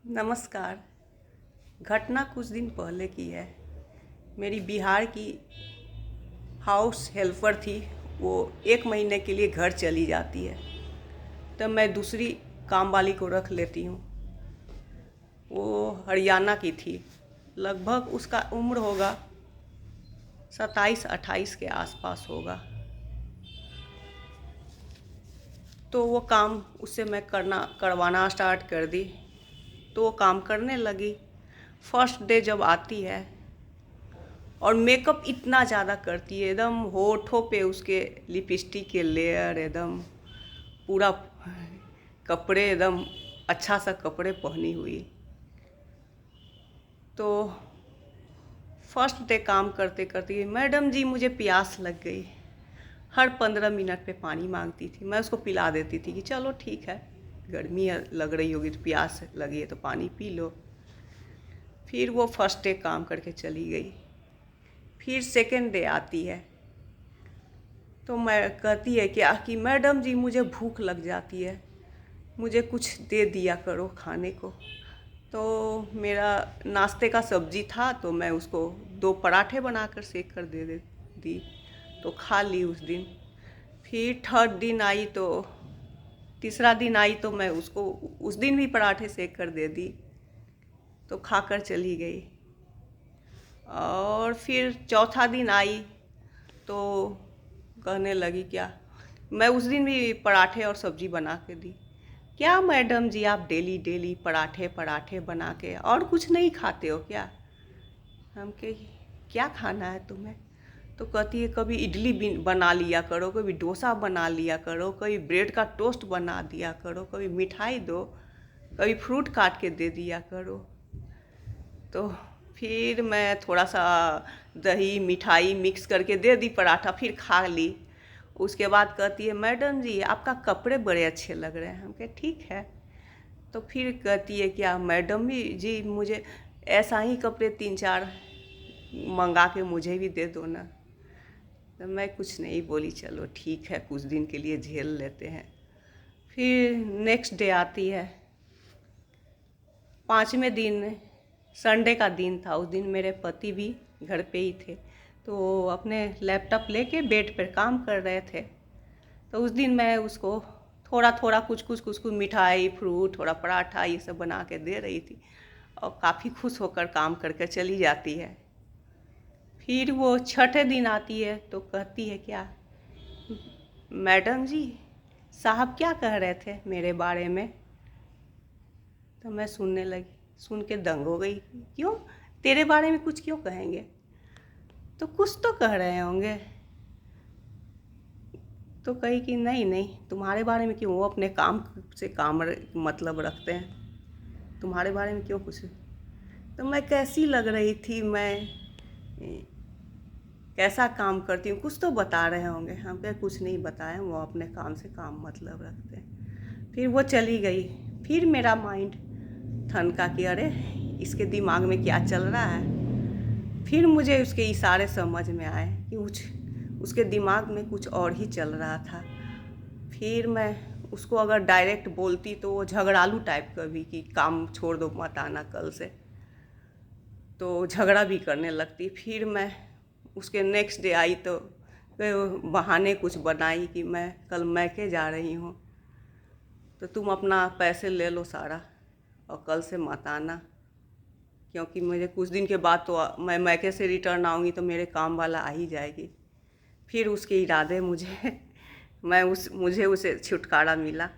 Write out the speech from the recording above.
नमस्कार। घटना कुछ दिन पहले की है। मेरी बिहार की हाउस हेल्पर थी। वो 1 महीने के लिए घर चली जाती है, तब मैं दूसरी काम वाली को रख लेती हूँ। वो हरियाणा की थी। लगभग उसका उम्र होगा 27-28 के आसपास होगा। तो वो काम उससे मैं करवाना स्टार्ट कर दी, तो वो काम करने लगी। फर्स्ट डे जब आती है और मेकअप इतना ज़्यादा करती है, एकदम होठों पे उसके लिपस्टिक के लेयर, एकदम पूरा कपड़े, एकदम अच्छा सा कपड़े पहनी हुई। तो फर्स्ट डे काम करते करते, मैडम जी मुझे प्यास लग गई। हर 15 मिनट पे पानी मांगती थी। मैं उसको पिला देती थी कि चलो ठीक है, गर्मी लग रही होगी तो प्यास लगी है तो पानी पी लो। फिर वो फर्स्ट डे काम करके चली गई। फिर सेकेंड डे आती है तो मैं कहती है क्या कि मैडम जी मुझे भूख लग जाती है, मुझे कुछ दे दिया करो खाने को। तो मेरा नाश्ते का सब्जी था तो मैं उसको 2 पराठे बनाकर सेक कर दे दी, तो खा ली उस दिन। फिर थर्ड दिन आई तो तीसरा दिन आई तो मैं उसको उस दिन भी पराठे सेक कर दे दी, तो खाकर चली गई। और फिर चौथा दिन आई तो कहने लगी क्या, मैं उस दिन भी पराठे और सब्जी बना के दी। क्या मैडम जी आप डेली डेली पराठे पराठे बना के और कुछ नहीं खाते हो क्या? हम कहे क्या खाना है तुम्हें? तो कहती है कभी इडली भी बना लिया करो, कभी डोसा बना लिया करो, कभी ब्रेड का टोस्ट बना दिया करो, कभी मिठाई दो, कभी फ्रूट काट के दे दिया करो। तो फिर मैं थोड़ा सा दही मिठाई मिक्स करके दे दी, पराठा फिर खा ली। उसके बाद कहती है मैडम जी आपका कपड़े बड़े अच्छे लग रहे हैं। हम कहे ठीक है। तो फिर कहती है क्या मैडम जी मुझे ऐसा ही कपड़े 3-4 मंगा के मुझे भी दे दो ना। तो मैं कुछ नहीं बोली, चलो ठीक है कुछ दिन के लिए झेल लेते हैं। फिर नेक्स्ट डे आती है। 5वें दिन संडे का दिन था। उस दिन मेरे पति भी घर पे ही थे, तो वो अपने लैपटॉप लेके बेड पर काम कर रहे थे। तो उस दिन मैं उसको थोड़ा थोड़ा कुछ मिठाई फ्रूट थोड़ा पराठा ये सब बना के दे रही थी, और काफ़ी खुश होकर काम करके चली जाती है। फिर वो छठे दिन आती है तो कहती है क्या मैडम जी साहब क्या कह रहे थे मेरे बारे में? तो मैं सुनने लगी, सुन के दंग हो गई। क्यों, तेरे बारे में कुछ क्यों कहेंगे? तो कुछ तो कह रहे होंगे। तो कही कि नहीं नहीं तुम्हारे बारे में क्यों, वो अपने काम से काम मतलब रखते हैं, तुम्हारे बारे में क्यों कुछ। तो मैं कैसी लग रही थी, मैं कैसा काम करती हूँ, कुछ तो बता रहे होंगे। हम कहे कुछ नहीं बताए, वो अपने काम से काम मतलब रखते हैं। फिर वो चली गई। फिर मेरा माइंड ठनका कि अरे इसके दिमाग में क्या चल रहा है। फिर मुझे उसके इशारे समझ में आए कि उसके दिमाग में कुछ और ही चल रहा था। फिर मैं उसको अगर डायरेक्ट बोलती तो वो झगड़ालू टाइप का भी कि काम छोड़ दो मत आना कल से, तो झगड़ा भी करने लगती। फिर मैं उसके नेक्स्ट डे आई तो बहाने कुछ बनाई कि मैं कल मैके जा रही हूँ, तो तुम अपना पैसे ले लो सारा और कल से मत आना, क्योंकि मुझे कुछ दिन के बाद तो मैं मैके से रिटर्न आऊँगी तो मेरे काम वाला आ ही जाएगी। फिर उसके इरादे मुझे मुझे उसे छुटकारा मिला।